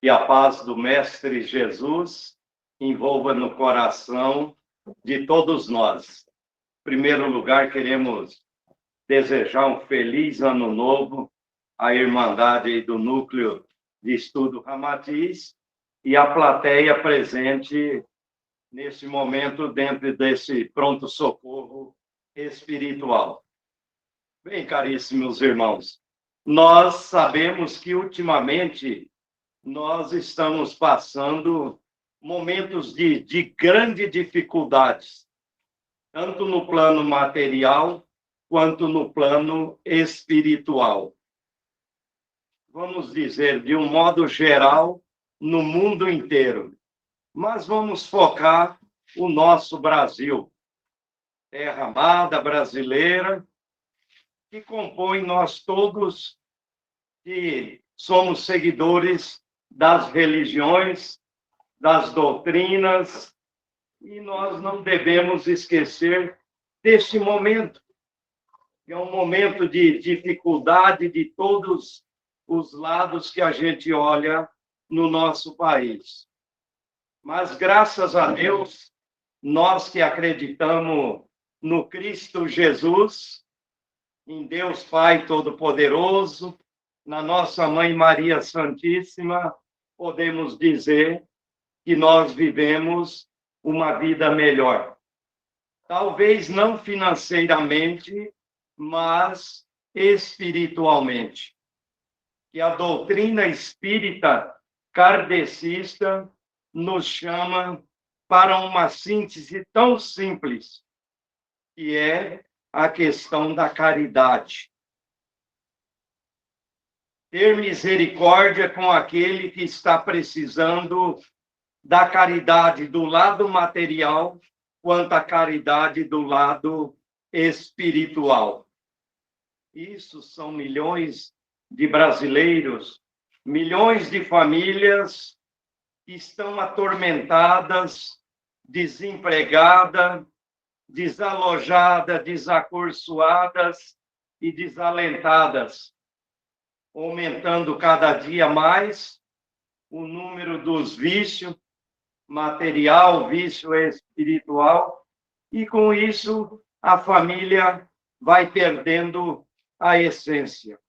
Que a paz do Mestre Jesus envolva no coração de todos nós. Em primeiro lugar, queremos desejar um feliz ano novo à Irmandade do Núcleo de Estudo Ramatiz e à plateia presente nesse momento dentro desse pronto-socorro espiritual. Bem, caríssimos irmãos, nós sabemos que ultimamente nós estamos passando momentos de grande dificuldades, tanto no plano material quanto no plano espiritual. Vamos dizer, de um modo geral, no mundo inteiro. Mas vamos focar o nosso Brasil, terra amada brasileira, que compõe nós todos que somos seguidores das religiões, das doutrinas, e nós não devemos esquecer deste momento, que é um momento de dificuldade de todos os lados que a gente olha no nosso país. Mas, graças a Deus, nós que acreditamos no Cristo Jesus, em Deus Pai Todo-Poderoso, na nossa Mãe Maria Santíssima, podemos dizer que nós vivemos uma vida melhor. Talvez não financeiramente, mas espiritualmente. Que a doutrina espírita kardecista nos chama para uma síntese tão simples, que é a questão da caridade. Ter misericórdia com aquele que está precisando da caridade do lado material, quanto a caridade do lado espiritual. Isso são milhões de brasileiros, milhões de famílias que estão atormentadas, desempregadas, desalojadas, desacursoadas e desalentadas, aumentando cada dia mais o número dos vícios material, vício espiritual, e com isso a família vai perdendo a essência.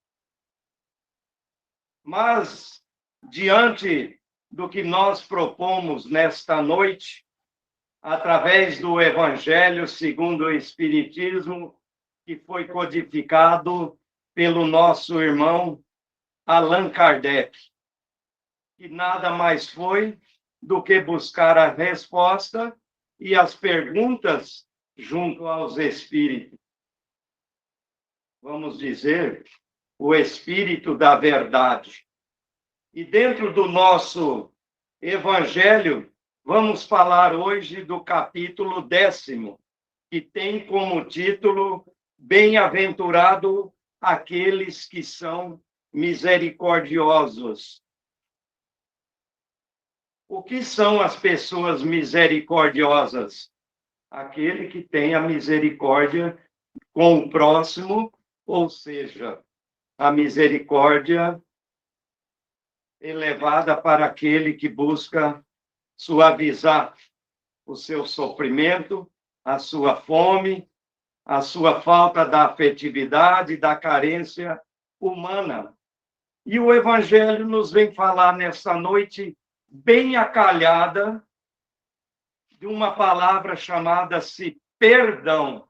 Mas, diante do que nós propomos nesta noite, através do Evangelho segundo o Espiritismo, que foi codificado pelo nosso irmão Allan Kardec, que nada mais foi do que buscar a resposta e as perguntas junto aos espíritos. Vamos dizer, o espírito da verdade. E dentro do nosso evangelho, vamos falar hoje do capítulo 10º, que tem como título Bem-aventurado aqueles que são misericordiosos. O que são as pessoas misericordiosas? Aquele que tem a misericórdia com o próximo, ou seja, a misericórdia elevada para aquele que busca suavizar o seu sofrimento, a sua fome, a sua falta da afetividade, da carência humana. E o Evangelho nos vem falar nessa noite bem acalhada de uma palavra chamada-se perdão.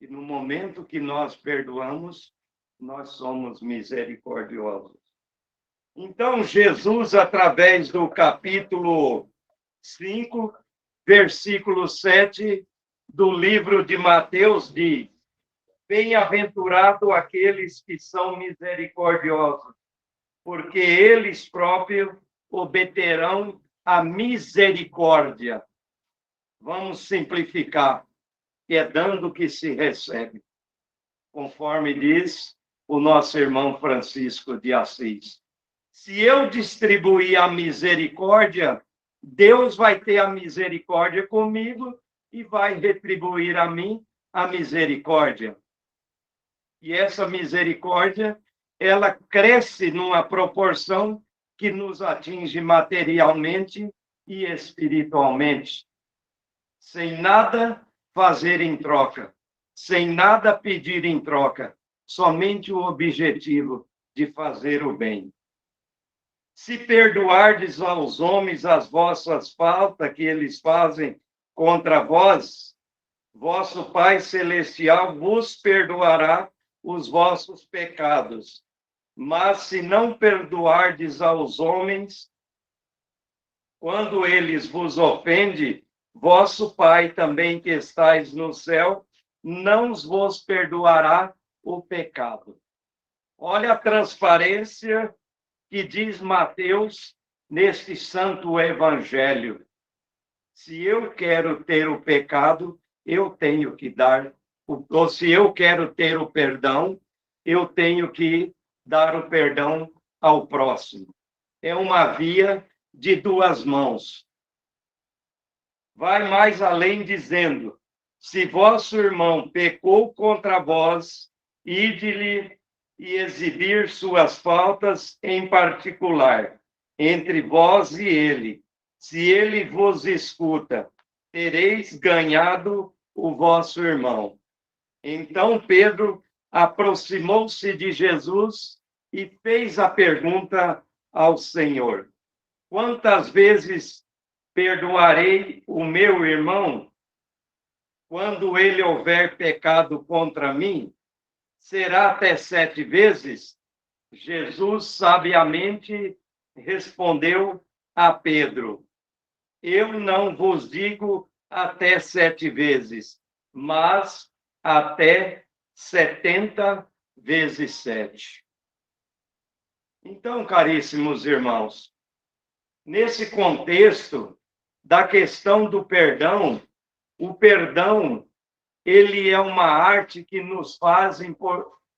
E no momento que nós perdoamos, nós somos misericordiosos. Então, Jesus, através do capítulo 5, versículo 7 do livro de Mateus, diz: Bem-aventurado aqueles que são misericordiosos, porque eles próprios obterão a misericórdia. Vamos simplificar, que é dando que se recebe, conforme diz o nosso irmão Francisco de Assis. Se eu distribuir a misericórdia, Deus vai ter a misericórdia comigo e vai retribuir a mim a misericórdia. E essa misericórdia, ela cresce numa proporção que nos atinge materialmente e espiritualmente, sem nada fazer em troca, sem nada pedir em troca, somente o objetivo de fazer o bem. Se perdoardes aos homens as vossas faltas que eles fazem contra vós, vosso Pai Celestial vos perdoará os vossos pecados. Mas se não perdoardes aos homens, quando eles vos ofendem, vosso Pai também que estais no céu, não vos perdoará o pecado. Olha a transparência que diz Mateus neste santo evangelho. Se eu quero ter o pecado, eu tenho que dar, ou se eu quero ter o perdão, eu tenho que dar o perdão ao próximo. É uma via de duas mãos. Vai mais além dizendo: se vosso irmão pecou contra vós, ide-lhe e exibir suas faltas em particular, entre vós e ele. Se ele vos escuta, tereis ganhado o vosso irmão. Então Pedro aproximou-se de Jesus e fez a pergunta ao Senhor: quantas vezes perdoarei o meu irmão quando ele houver pecado contra mim? Será até 7 vezes? Jesus sabiamente respondeu a Pedro: eu não vos digo até 7 vezes, mas até 70 vezes 7. Então, caríssimos irmãos, nesse contexto da questão do perdão, o perdão, ele é uma arte que nos faz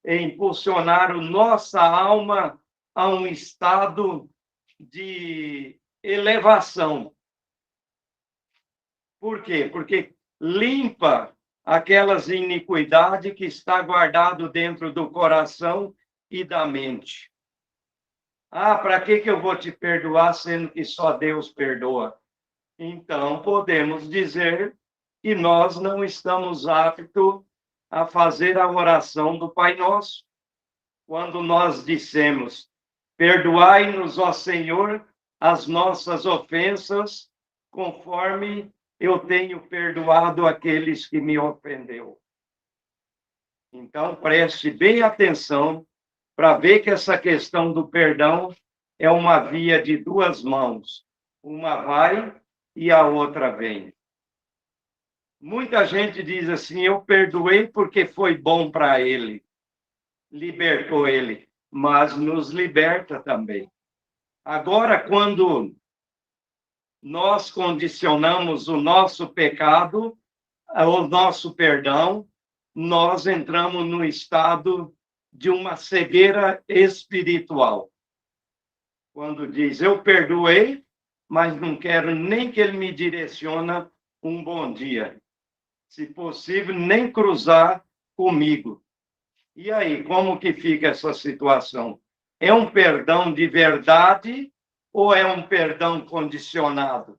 impulsionar a nossa alma a um estado de elevação. Por quê? Porque limpa aquelas iniquidades que está guardado dentro do coração e da mente. Ah, para que eu vou te perdoar, sendo que só Deus perdoa? Então, podemos dizer que nós não estamos aptos a fazer a oração do Pai Nosso. Quando nós dissemos: perdoai-nos, ó Senhor, as nossas ofensas, conforme eu tenho perdoado aqueles que me ofendeu. Então, preste bem atenção para ver que essa questão do perdão é uma via de duas mãos. Uma vai e a outra vem. Muita gente diz assim: eu perdoei porque foi bom para ele, libertou ele, mas nos liberta também. Agora, quando nós condicionamos o nosso pecado, o nosso perdão, nós entramos no estado de uma cegueira espiritual. Quando diz: eu perdoei, mas não quero nem que ele me direcione um bom dia. Se possível, nem cruzar comigo. E aí, como que fica essa situação? É um perdão de verdade ou é um perdão condicionado?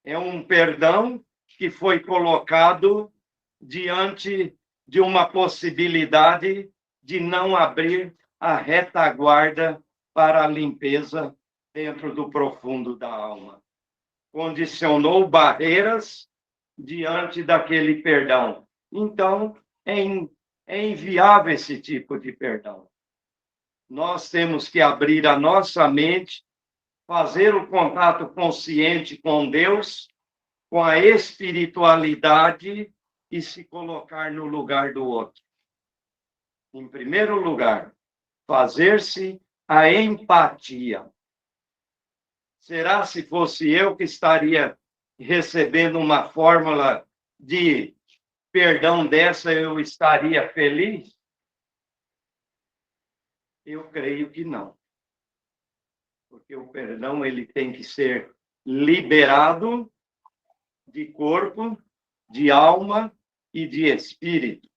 É um perdão que foi colocado diante de uma possibilidade de não abrir a retaguarda para a limpeza dentro do profundo da alma. Condicionou barreiras diante daquele perdão. Então, é inviável esse tipo de perdão. Nós temos que abrir a nossa mente, fazer o contato consciente com Deus, com a espiritualidade e se colocar no lugar do outro. Em primeiro lugar, fazer-se a empatia. Será se fosse eu que estaria recebendo uma fórmula de perdão dessa, eu estaria feliz? Eu creio que não. Porque o perdão ele tem que ser liberado de corpo, de alma e de espírito.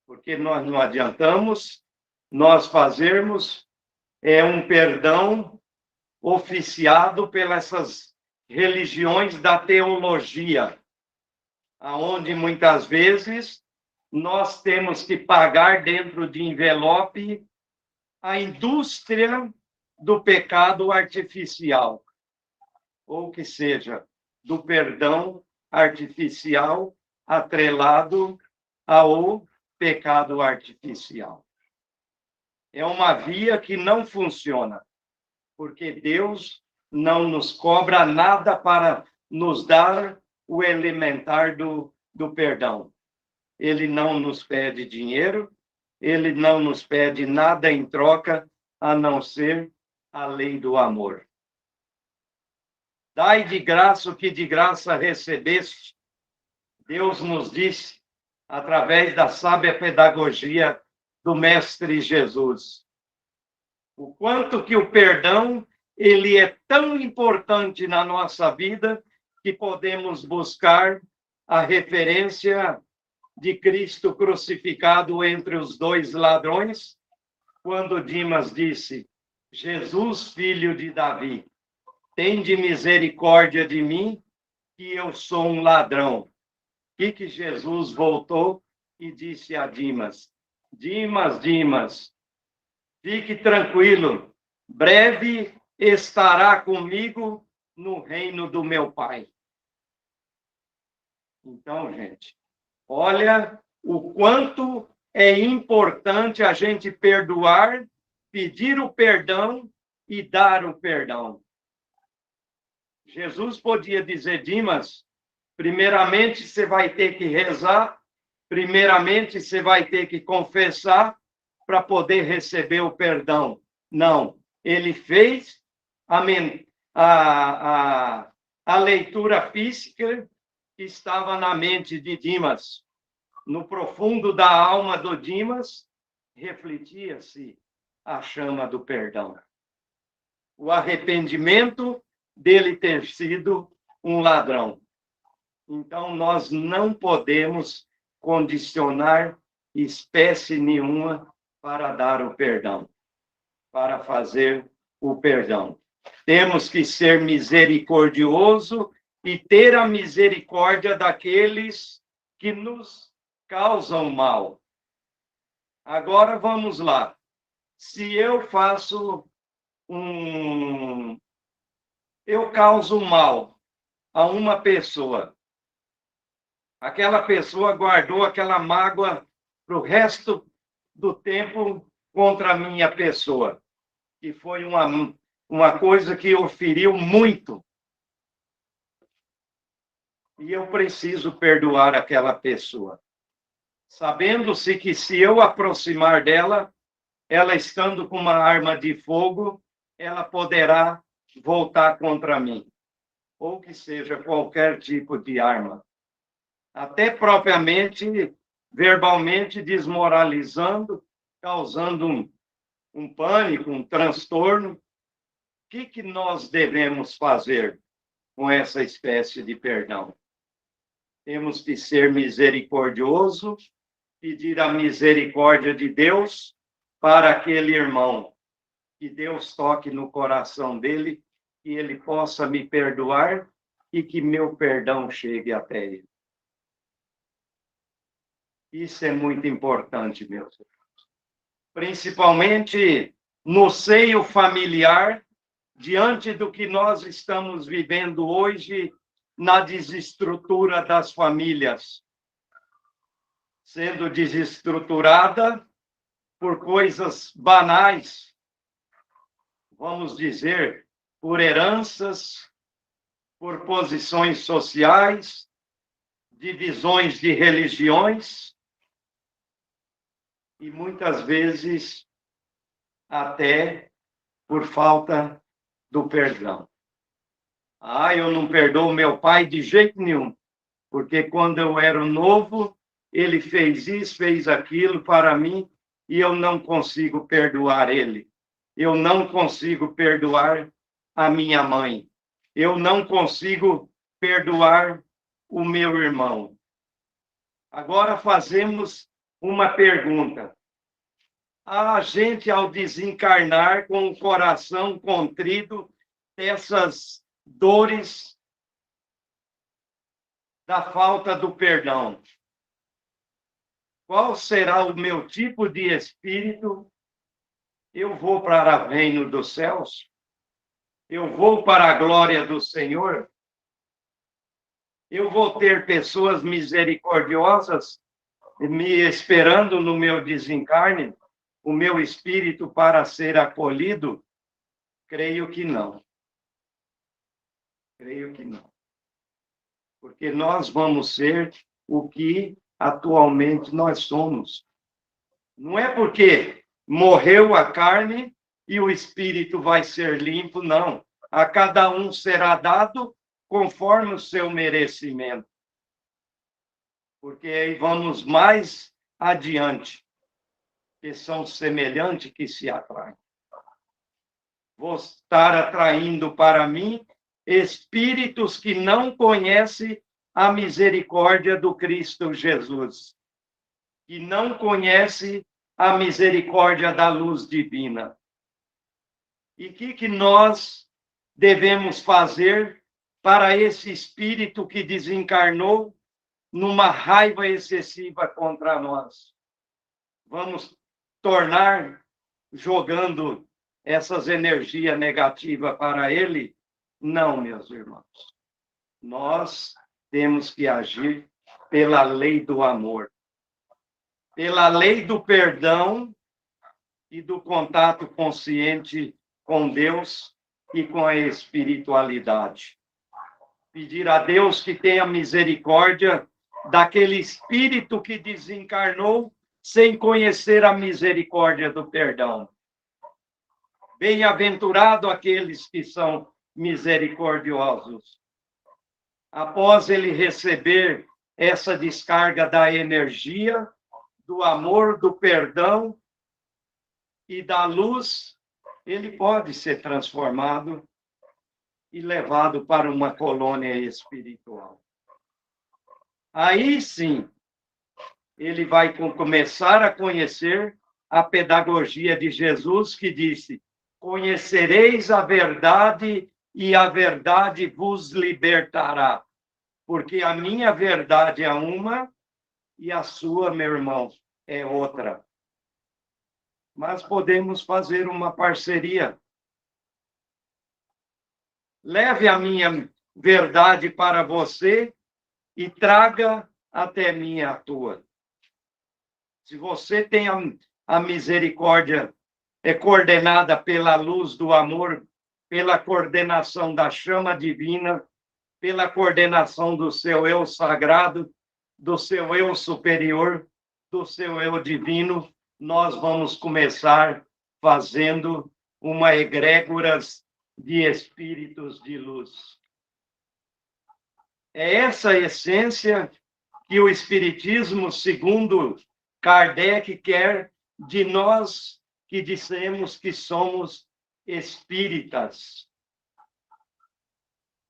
Porque nós não adiantamos nós fazermos é um perdão oficiado pelas religiões da teologia, aonde muitas vezes nós temos que pagar dentro de envelope a indústria do pecado artificial, ou que seja, do perdão artificial atrelado ao pecado artificial. É uma via que não funciona, porque Deus não nos cobra nada para nos dar o elementar do perdão. Ele não nos pede dinheiro, ele não nos pede nada em troca, a não ser a lei do amor. Dai de graça o que de graça recebeste. Deus nos disse, através da sábia pedagogia do Mestre Jesus, o quanto que o perdão ele é tão importante na nossa vida que podemos buscar a referência de Cristo crucificado entre os dois ladrões, quando Dimas disse, Jesus, filho de Davi, tende misericórdia de mim, que eu sou um ladrão. E que Jesus voltou e disse a Dimas, Dimas, Dimas, fique tranquilo, breve estará comigo no reino do meu Pai. Então, gente, olha o quanto é importante a gente perdoar, pedir o perdão e dar o perdão. Jesus podia dizer, Dimas, primeiramente você vai ter que rezar, primeiramente você vai ter que confessar para poder receber o perdão. Não, ele fez a leitura física que estava na mente de Dimas. No profundo da alma do Dimas, refletia-se a chama do perdão. O arrependimento dele ter sido um ladrão. Então, nós não podemos condicionar espécie nenhuma para dar o perdão, para fazer o perdão. Temos que ser misericordioso e ter a misericórdia daqueles que nos causam mal. Agora, vamos lá. Se eu faço eu causo mal a uma pessoa, aquela pessoa guardou aquela mágoa para o resto do tempo contra a minha pessoa, que foi uma coisa que eu feriu muito. E eu preciso perdoar aquela pessoa, sabendo-se que se eu aproximar dela, ela estando com uma arma de fogo, ela poderá voltar contra mim, ou que seja qualquer tipo de arma, até propriamente, verbalmente desmoralizando, causando um pânico, um transtorno. O que nós devemos fazer com essa espécie de perdão? Temos que ser misericordioso, pedir a misericórdia de Deus para aquele irmão, que Deus toque no coração dele, que ele possa me perdoar e que meu perdão chegue até ele. Isso é muito importante, meus irmãos. Principalmente no seio familiar, diante do que nós estamos vivendo hoje na desestrutura das famílias, sendo desestruturada por coisas banais, vamos dizer, por heranças, por posições sociais, divisões de religiões e muitas vezes até por falta do perdão. Eu não perdoo meu pai de jeito nenhum, porque quando eu era novo, ele fez isso, fez aquilo para mim, e eu não consigo perdoar ele. Eu não consigo perdoar a minha mãe. Eu não consigo perdoar o meu irmão. Agora fazemos uma pergunta. A gente, ao desencarnar com o coração contrito, essas dores da falta do perdão. Qual será o meu tipo de espírito? Eu vou para o reino dos céus? Eu vou para a glória do Senhor? Eu vou ter pessoas misericordiosas me esperando no meu desencarne? O meu espírito para ser acolhido? Creio que não. Creio que não. Porque nós vamos ser o que atualmente nós somos. Não é porque morreu a carne e o espírito vai ser limpo, não. A cada um será dado conforme o seu merecimento. Porque aí vamos mais adiante, que são semelhantes que se atraem. Vou estar atraindo para mim espíritos que não conhecem a misericórdia do Cristo Jesus, que não conhecem a misericórdia da luz divina. E o que nós devemos fazer para esse espírito que desencarnou numa raiva excessiva contra nós? Vamos tornar jogando essas energias negativas para ele? Não, meus irmãos. Nós temos que agir pela lei do amor, pela lei do perdão e do contato consciente com Deus e com a espiritualidade. Pedir a Deus que tenha misericórdia daquele espírito que desencarnou sem conhecer a misericórdia do perdão. Bem-aventurado aqueles que são misericordiosos. Após ele receber essa descarga da energia, do amor, do perdão e da luz, ele pode ser transformado e levado para uma colônia espiritual. Aí sim, ele vai começar a conhecer a pedagogia de Jesus, que disse: conhecereis a verdade e a verdade vos libertará. Porque a minha verdade é uma e a sua, meu irmão, é outra. Mas podemos fazer uma parceria. Leve a minha verdade para você e traga até mim a tua. Se você tem a misericórdia, é coordenada pela luz do amor, pela coordenação da chama divina, pela coordenação do seu eu sagrado, do seu eu superior, do seu eu divino, nós vamos começar fazendo uma egrégora de espíritos de luz. É essa a essência que o Espiritismo, segundo Kardec, quer de nós que dissemos que somos espíritas.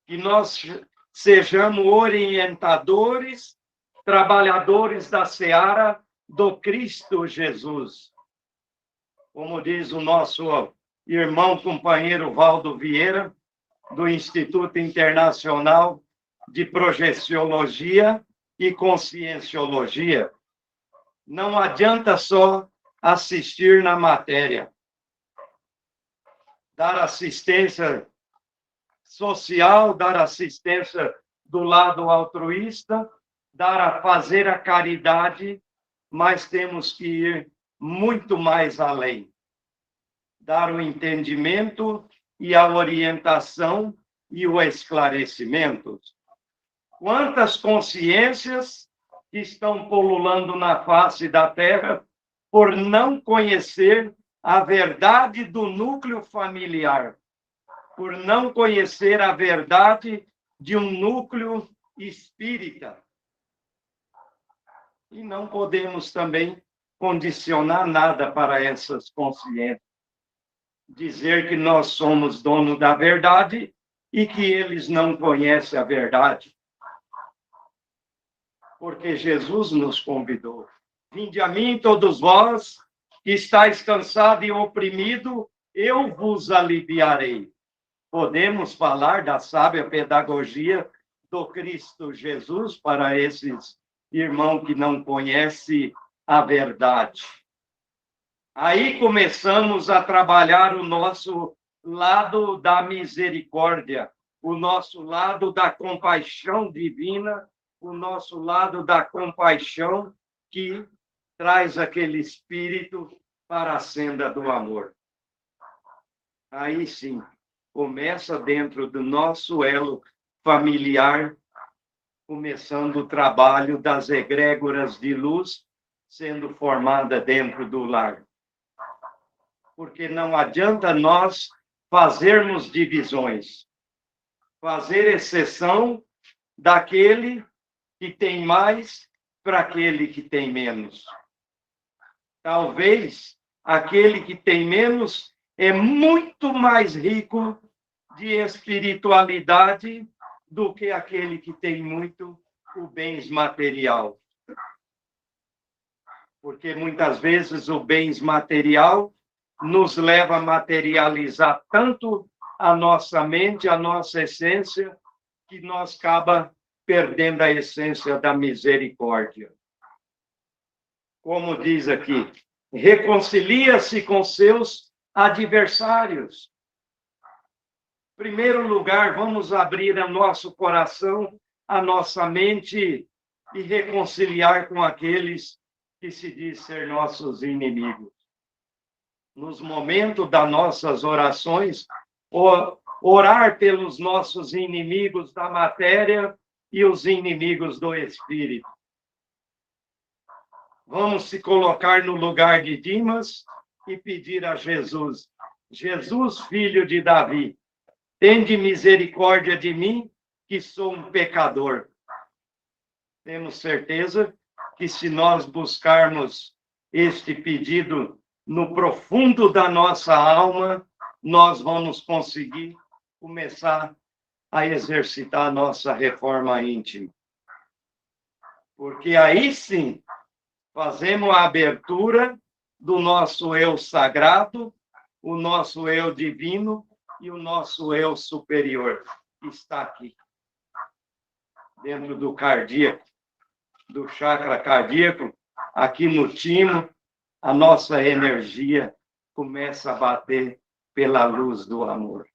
Que nós sejamos orientadores, trabalhadores da seara do Cristo Jesus. Como diz o nosso irmão companheiro Valdo Vieira, do Instituto Internacional de Projeciologia e Conscienciologia, não adianta só assistir na matéria, dar assistência social, dar assistência do lado altruísta, fazer a caridade, mas temos que ir muito mais além. Dar o entendimento e a orientação e o esclarecimento. Quantas consciências que estão pululando na face da Terra por não conhecer a verdade do núcleo familiar, por não conhecer a verdade de um núcleo espírita. E não podemos também condicionar nada para essas consciências. Dizer que nós somos dono da verdade e que eles não conhecem a verdade. Porque Jesus nos convidou. Vinde a mim, todos vós que estáis cansado e oprimido, eu vos aliviarei. Podemos falar da sábia pedagogia do Cristo Jesus para esses irmãos que não conhecem a verdade. Aí começamos a trabalhar o nosso lado da misericórdia, o nosso lado da compaixão divina, o nosso lado da compaixão que traz aquele espírito para a senda do amor. Aí sim, começa dentro do nosso elo familiar, começando o trabalho das egrégoras de luz sendo formada dentro do lar. Porque não adianta nós fazermos divisões, fazer exceção daquele que tem mais para aquele que tem menos. Talvez aquele que tem menos é muito mais rico de espiritualidade do que aquele que tem muito o bens material. Porque muitas vezes o bens material nos leva a materializar tanto a nossa mente, a nossa essência, que nós acaba perdendo a essência da misericórdia. Como diz aqui, reconcilia-se com seus adversários. Em primeiro lugar, vamos abrir o nosso coração, a nossa mente e reconciliar com aqueles que se diz ser nossos inimigos. Nos momentos das nossas orações, orar pelos nossos inimigos da matéria e os inimigos do espírito. Vamos se colocar no lugar de Dimas e pedir a Jesus: Jesus, filho de Davi, tende misericórdia de mim, que sou um pecador. Temos certeza que se nós buscarmos este pedido no profundo da nossa alma, nós vamos conseguir começar a exercitar a nossa reforma íntima. Porque aí sim, fazemos a abertura do nosso eu sagrado, o nosso eu divino e o nosso eu superior, que está aqui, dentro do cardíaco, do chakra cardíaco, aqui no timo, a nossa energia começa a bater pela luz do amor.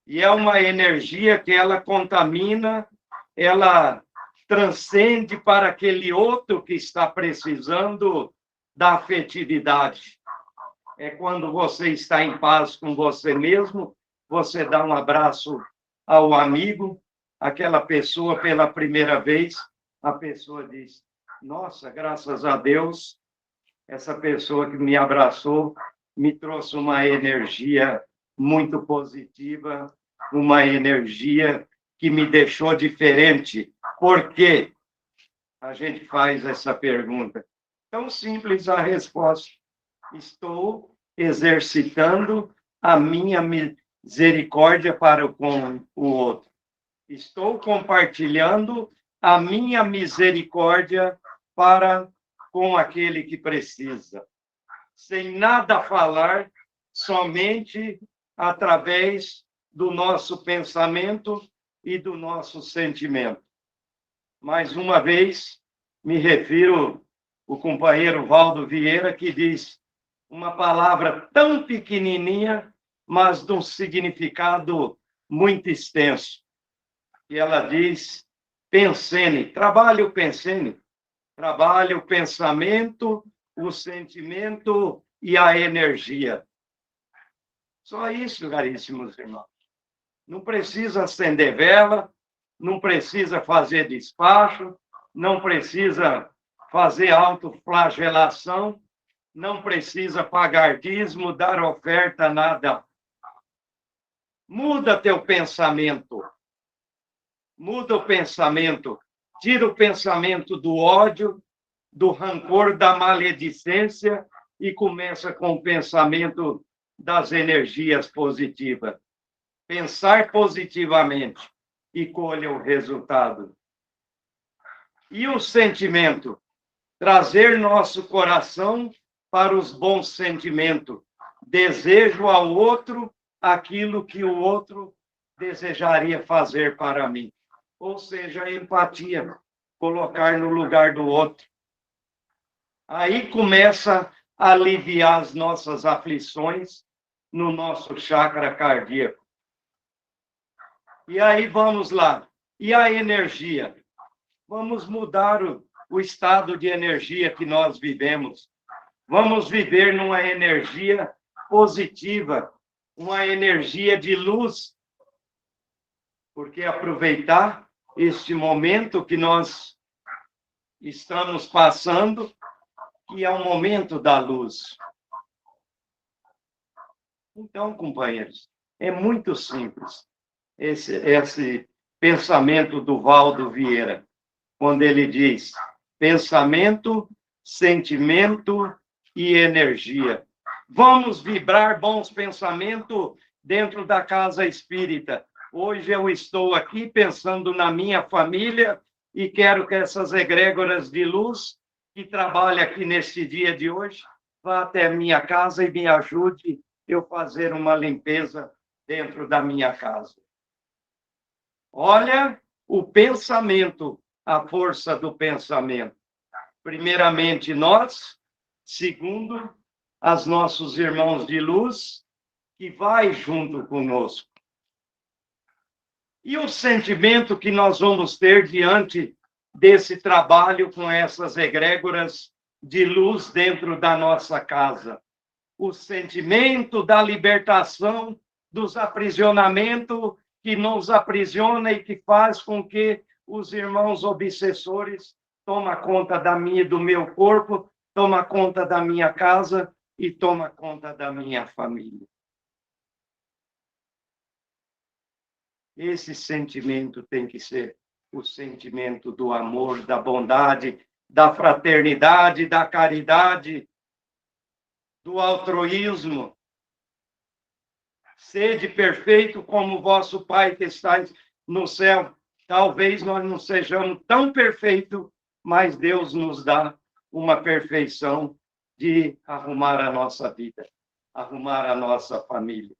E é uma energia que ela contamina, ela transcende para aquele outro que está precisando da afetividade. É quando você está em paz com você mesmo, você dá um abraço ao amigo, aquela pessoa pela primeira vez, a pessoa diz: nossa, graças a Deus, essa pessoa que me abraçou me trouxe uma energia muito positiva, uma energia que me deixou diferente. Por quê? A gente faz essa pergunta. Tão simples a resposta. Estou exercitando a minha misericórdia para com o outro. Estou compartilhando a minha misericórdia para com aquele que precisa. Sem nada falar, somente através do nosso pensamento e do nosso sentimento. Mais uma vez, me refiro ao companheiro Valdo Vieira, que diz uma palavra tão pequenininha, mas de um significado muito extenso. E ela diz: pensene, trabalhe o pensene, trabalhe o pensamento, o sentimento e a energia. Só isso, caríssimos irmãos. Não precisa acender vela, não precisa fazer despacho, não precisa fazer autoflagelação, não precisa pagar dízimo, dar oferta, nada. Muda teu pensamento. Muda o pensamento. Tira o pensamento do ódio, do rancor, da maledicência e começa com o pensamento das energias positivas. Pensar positivamente e colha o resultado. E o sentimento? trazer nosso coração para os bons sentimentos. Desejo ao outro aquilo que o outro desejaria fazer para mim. Ou seja, a empatia, colocar no lugar do outro. Aí começa a aliviar as nossas aflições no nosso chakra cardíaco. E aí vamos lá. E a energia? Vamos mudar o estado de energia que nós vivemos. Vamos viver numa energia positiva, uma energia de luz. Porque aproveitar este momento que nós estamos passando, que é o momento da luz. Então, companheiros, é muito simples esse pensamento do Valdo Vieira, quando ele diz pensamento, sentimento e energia. Vamos vibrar bons pensamentos dentro da casa espírita. Hoje eu estou aqui pensando na minha família e quero que essas egrégoras de luz que trabalham aqui neste dia de hoje vá até a minha casa e me ajude eu fazer uma limpeza dentro da minha casa. Olha o pensamento, a força do pensamento. Primeiramente nós, segundo, os nossos irmãos de luz, que vai junto conosco. E o sentimento que nós vamos ter diante desse trabalho com essas egrégoras de luz dentro da nossa casa? O sentimento da libertação dos aprisionamentos que nos aprisiona e que faz com que os irmãos obsessores tomem conta da minha, do meu corpo, tomem conta da minha casa e tomem conta da minha família. Esse sentimento tem que ser o sentimento do amor, da bondade, da fraternidade, da caridade, do altruísmo. Sede perfeito como vosso Pai que está no céu. Talvez nós não sejamos tão perfeitos, mas Deus nos dá uma perfeição de arrumar a nossa vida, arrumar a nossa família.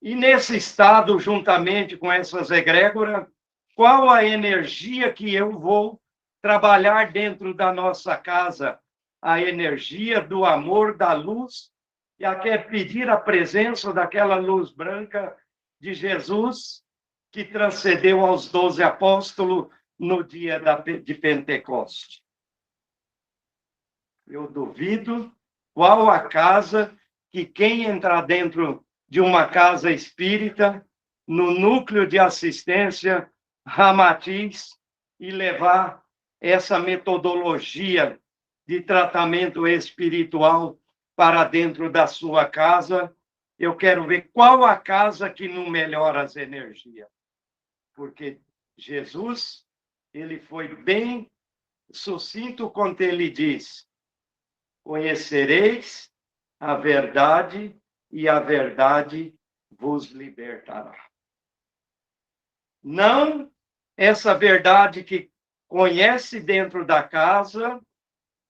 E nesse estado, juntamente com essas egrégoras, qual a energia que eu vou trabalhar dentro da nossa casa? A energia do amor, da luz, e a quer pedir a presença daquela luz branca de Jesus, que transcendeu aos 12 apóstolos no dia de Pentecoste. Eu duvido qual a casa que quem entrar dentro de uma casa espírita, no núcleo de assistência Ramatiz, e levar essa metodologia de tratamento espiritual para dentro da sua casa. Eu quero ver qual a casa que não melhora as energias. Porque Jesus, ele foi bem sucinto quando ele diz: conhecereis a verdade e a verdade vos libertará. Não essa verdade que conhece dentro da casa,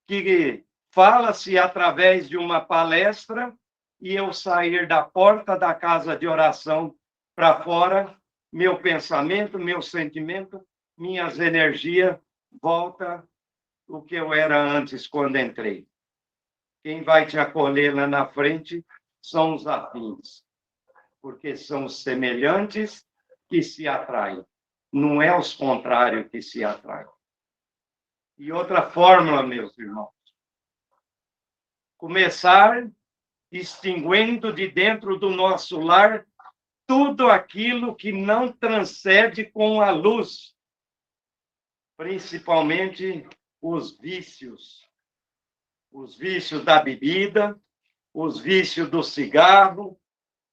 que fala-se através de uma palestra, e eu sair da porta da casa de oração para fora, meu pensamento, meu sentimento, minhas energias, volta o que eu era antes quando entrei. Quem vai te acolher lá na frente são os afins, porque são os semelhantes que se atraem, não é os contrários que se atraem. E outra fórmula, meus irmãos, começar extinguindo de dentro do nosso lar tudo aquilo que não transcende com a luz, principalmente os vícios da bebida, os vícios do cigarro,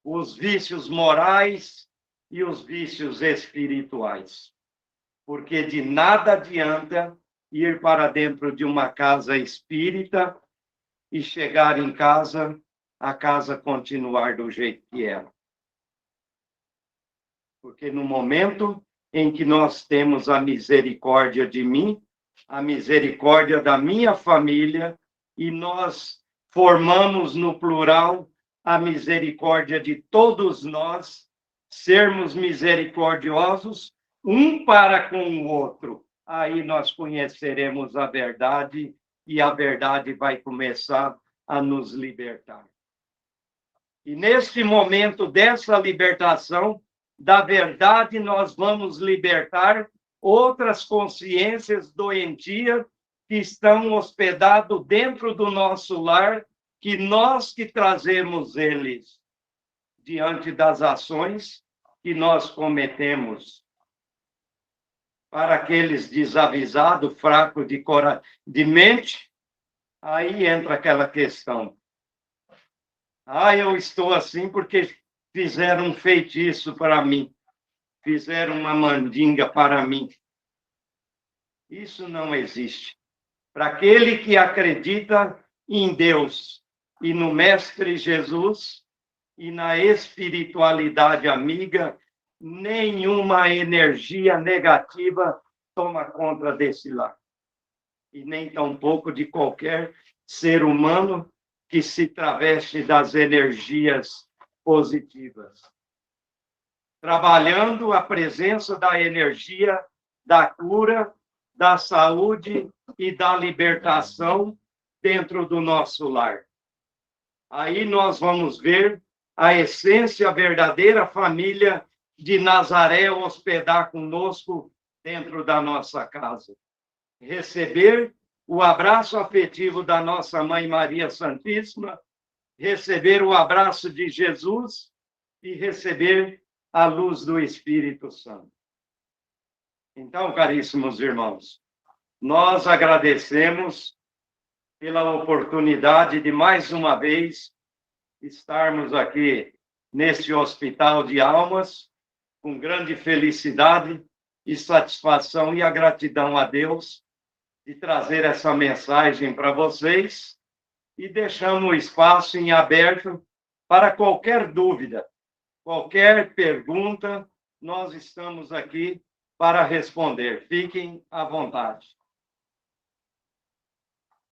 os vícios morais e os vícios espirituais. Porque de nada adianta ir para dentro de uma casa espírita e chegar em casa, a casa continuar do jeito que era. Porque no momento em que nós temos a misericórdia de mim, a misericórdia da minha família e nós formamos no plural a misericórdia de todos nós, sermos misericordiosos um para com o outro. Aí nós conheceremos a verdade e a verdade vai começar a nos libertar. E neste momento dessa libertação da verdade, nós vamos libertar outras consciências doentias que estão hospedadas dentro do nosso lar, que nós que trazemos eles diante das ações que nós cometemos. Para aqueles desavisados, fracos de mente, aí entra aquela questão. Eu estou assim porque fizeram um feitiço para mim, fizeram uma mandinga para mim. Isso não existe. Para aquele que acredita em Deus e no Mestre Jesus e na espiritualidade amiga, nenhuma energia negativa toma conta desse lar. E nem tampouco de qualquer ser humano que se traveste das energias positivas. Trabalhando a presença da energia da cura, da saúde e da libertação dentro do nosso lar. Aí nós vamos ver a essência, a verdadeira família de Nazaré hospedar conosco dentro da nossa casa. Receber o abraço afetivo da nossa Mãe Maria Santíssima, receber o abraço de Jesus e receber a luz do Espírito Santo. Então, caríssimos irmãos, nós agradecemos pela oportunidade de, mais uma vez, estarmos aqui neste Hospital de Almas, com grande felicidade e satisfação e a gratidão a Deus de trazer essa mensagem para vocês e deixamos o espaço em aberto para qualquer dúvida, qualquer pergunta, nós estamos aqui para responder. Fiquem à vontade.